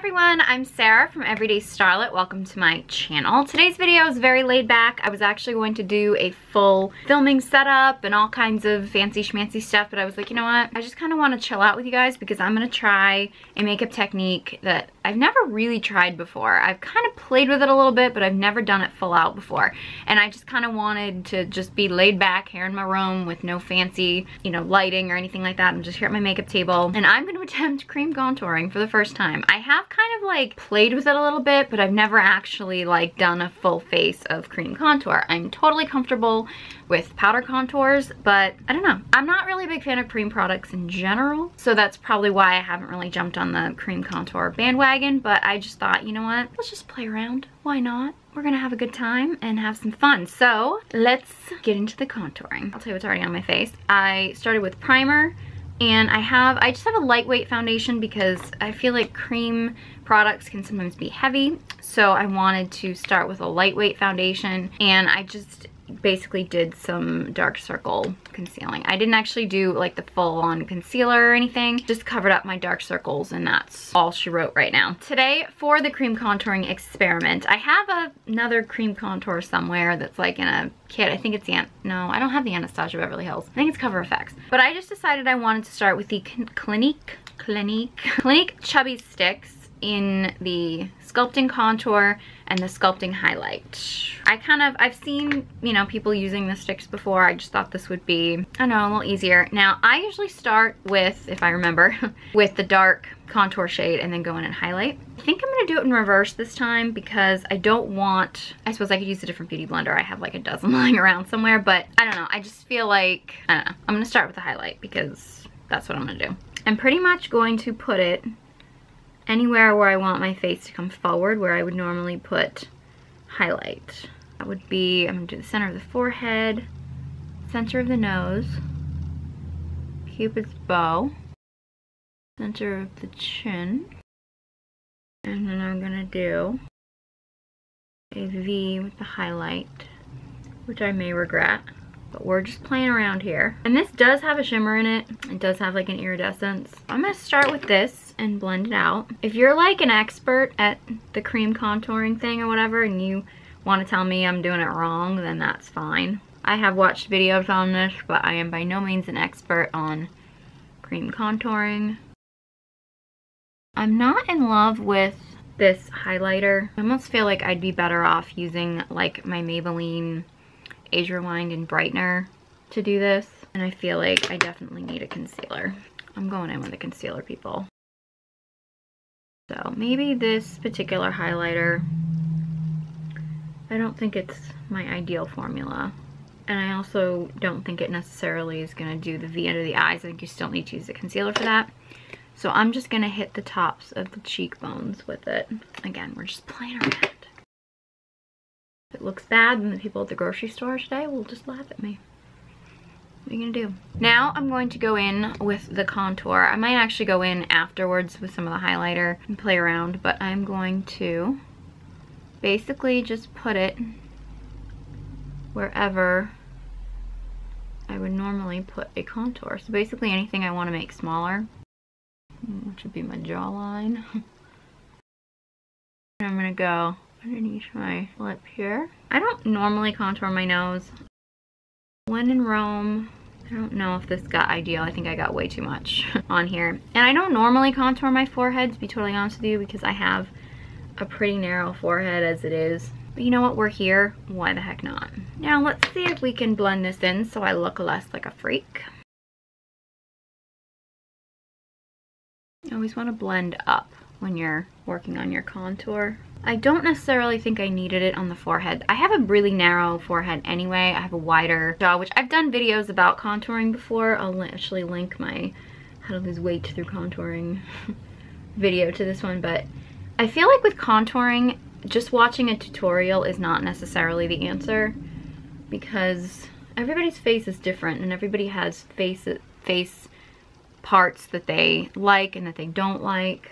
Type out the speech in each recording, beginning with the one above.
everyone, I'm Sarah from Everyday Starlet. Welcome to my channel. Today's video is very laid back. I was actually going to do a full filming setup and all kinds of fancy schmancy stuff, but I was like, you know what? I just kind of want to chill out with you guys because I'm going to try a makeup technique that I've never really tried before. I've kind of played with it a little bit, but I've never done it full out before. And I just kind of wanted to just be laid back here in my room with no fancy, lighting or anything like that. I'm just here at my makeup table and I'm going to attempt cream contouring for the first time. I have kind of like played with it a little bit, but I've never actually like done a full face of cream contour. I'm totally comfortable with powder contours, but I don't know. I'm not really a big fan of cream products in general, so that's probably why I haven't really jumped on the cream contour bandwagon, but I just thought, you know what? Let's just play around. Why not? We're gonna have a good time and have some fun. So let's get into the contouring. I'll tell you what's already on my face. I started with primer, and I just have a lightweight foundation because I feel like cream products can sometimes be heavy. So I wanted to start with a lightweight foundation, and I just basically did some dark circle concealing. I didn't actually do like the full-on concealer or anything, just covered up my dark circles, and that's all she wrote right now. Today for the cream contouring experiment, I have another cream contour somewhere that's like in a kit. I think it's no, I don't have the Anastasia Beverly Hills. I think it's Cover FX. But I just decided I wanted to start with the Clinique Chubby Sticks in the sculpting contour and the sculpting highlight. I've seen, people using the sticks before. I just thought this would be, I don't know, a little easier. Now, I usually start with, if I remember, with the dark contour shade and then go in and highlight. I think I'm gonna do it in reverse this time because I don't want, I suppose I could use a different beauty blender. I have like a dozen lying around somewhere, but I don't know. I just feel like, I don't know. I'm gonna start with the highlight because that's what I'm gonna do. I'm pretty much going to put it anywhere where I want my face to come forward, where I would normally put highlight. That would be, I'm gonna do the center of the forehead, center of the nose, Cupid's bow, center of the chin, and then I'm gonna do a V with the highlight, which I may regret, but we're just playing around here. And this does have a shimmer in it. It does have like an iridescence. I'm gonna start with this and blend it out. If you're like an expert at the cream contouring thing or whatever, and you want to tell me I'm doing it wrong, then that's fine. I have watched videos on this, but I am by no means an expert on cream contouring. I'm not in love with this highlighter. I almost feel like I'd be better off using like my Maybelline Age Rewind and Brightener to do this. And I feel like I definitely need a concealer. I'm going in with a concealer, people. So maybe this particular highlighter, I don't think it's my ideal formula. And I also don't think it necessarily is gonna do the V under the eyes. I think you still need to use a concealer for that. So I'm just gonna hit the tops of the cheekbones with it. Again, we're just playing around. If it looks bad, then the people at the grocery store today will just laugh at me. What are you gonna do? Now I'm going to go in with the contour. I might actually go in afterwards with some of the highlighter and play around, but I'm going to basically just put it wherever I would normally put a contour. So basically anything I want to make smaller, which would be my jawline. And I'm gonna go underneath my lip here. I don't normally contour my nose. When in Rome, I don't know if this got ideal. I think I got way too much on here. And I don't normally contour my forehead, to be totally honest with you, because I have a pretty narrow forehead as it is. But you know what? We're here. Why the heck not? Now let's see if we can blend this in so I look less like a freak. You always want to blend up when you're working on your contour. I don't necessarily think I needed it on the forehead. I have a really narrow forehead anyway. I have a wider jaw, which I've done videos about contouring before. I'll actually link my how to lose weight through contouring video to this one, but I feel like with contouring, just watching a tutorial is not necessarily the answer because everybody's face is different and everybody has face parts that they like and that they don't like.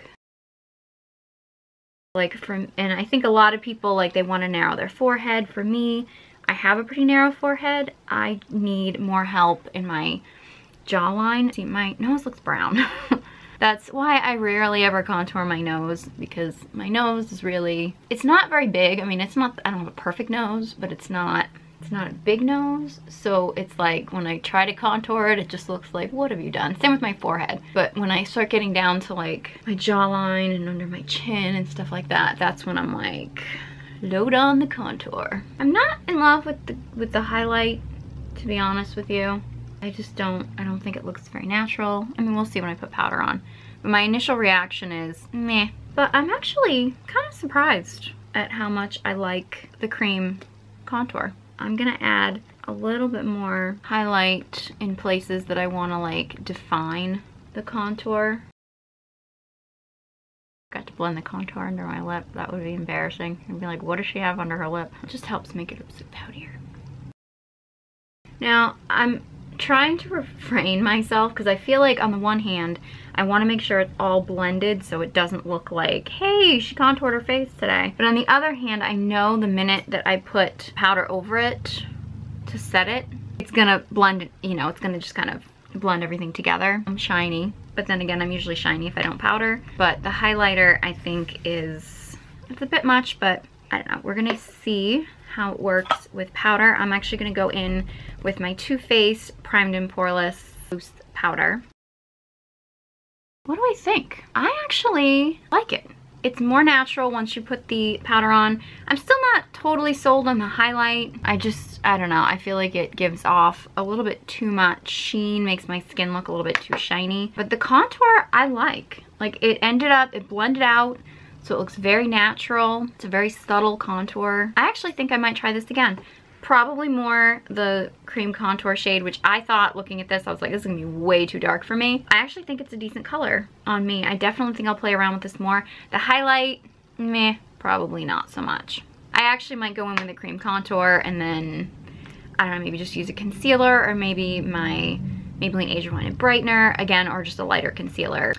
And I think a lot of people, like, they want to narrow their forehead. For me, I have a pretty narrow forehead. I need more help in my jawline. See, my nose looks brown. That's why I rarely ever contour my nose, because my nose is really, it's not very big. I mean, it's not, I don't have a perfect nose, but it's not a big nose. So it's like when I try to contour it, it just looks like, what have you done? Same with my forehead. But when I start getting down to like my jawline and under my chin and stuff like that, that's when I'm like, load on the contour. I'm not in love with the highlight, to be honest with you. I don't think it looks very natural. I mean, we'll see when I put powder on. But my initial reaction is meh. But I'm actually kind of surprised at how much I like the cream contour. I'm gonna add a little bit more highlight in places that I wanna like define the contour. Got to blend the contour under my lip. That would be embarrassing. I'd be like, what does she have under her lip? It just helps make it a bit poutier. Now, I'm trying to refrain myself because I feel like on the one hand, I want to make sure it's all blended so it doesn't look like, hey, she contoured her face today. But on the other hand, I know the minute that I put powder over it to set it, it's gonna blend, you know, it's gonna just kind of blend everything together. I'm shiny, but then again, I'm usually shiny if I don't powder. But the highlighter, I think, it's a bit much, but I don't know. We're gonna see how it works with powder. I'm actually gonna go in with my Too Faced Primed and Poreless Loose Powder. What do I think? I actually like it. It's more natural once you put the powder on. I'm still not totally sold on the highlight. I don't know. I feel like it gives off a little bit too much sheen, makes my skin look a little bit too shiny. But the contour, I like. Like, it blended out, so it looks very natural. It's a very subtle contour. I actually think I might try this again. Probably more the cream contour shade, which I thought, looking at this, I was like, this is gonna be way too dark for me. I actually think it's a decent color on me. I definitely think I'll play around with this more. The highlight, meh, probably not so much. I actually might go in with a cream contour and then, I don't know, maybe just use a concealer, or maybe my Maybelline Age Rewind Brightener, again, or just a lighter concealer,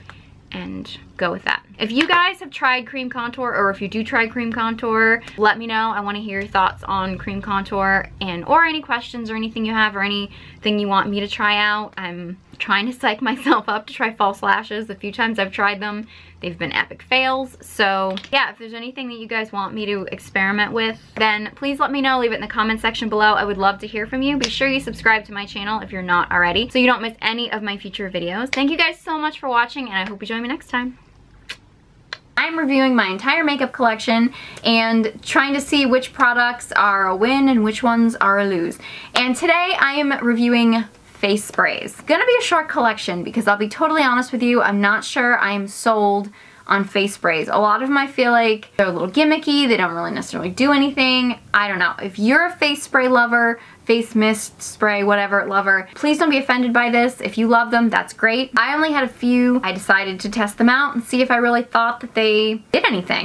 and go with that. If you guys have tried cream contour, or if you do try cream contour, let me know. I want to hear your thoughts on cream contour, or any questions or anything you have, or anything you want me to try out. I'm trying to psych myself up to try false lashes. A few times I've tried them, they've been epic fails. So yeah, if there's anything that you guys want me to experiment with, then please let me know. Leave it in the comment section below. I would love to hear from you. Be sure you subscribe to my channel if you're not already, so you don't miss any of my future videos. Thank you guys so much for watching, and I hope you join me next time. I'm reviewing my entire makeup collection and trying to see which products are a win and which ones are a lose. And today I am reviewing face sprays. Gonna be a short collection because I'll be totally honest with you, I'm not sure I am sold on face sprays. A lot of them I feel like they're a little gimmicky, they don't really necessarily do anything. I don't know. If you're a face spray lover, face mist spray, whatever lover, please don't be offended by this. If you love them, that's great. I only had a few. I decided to test them out and see if I really thought that they did anything.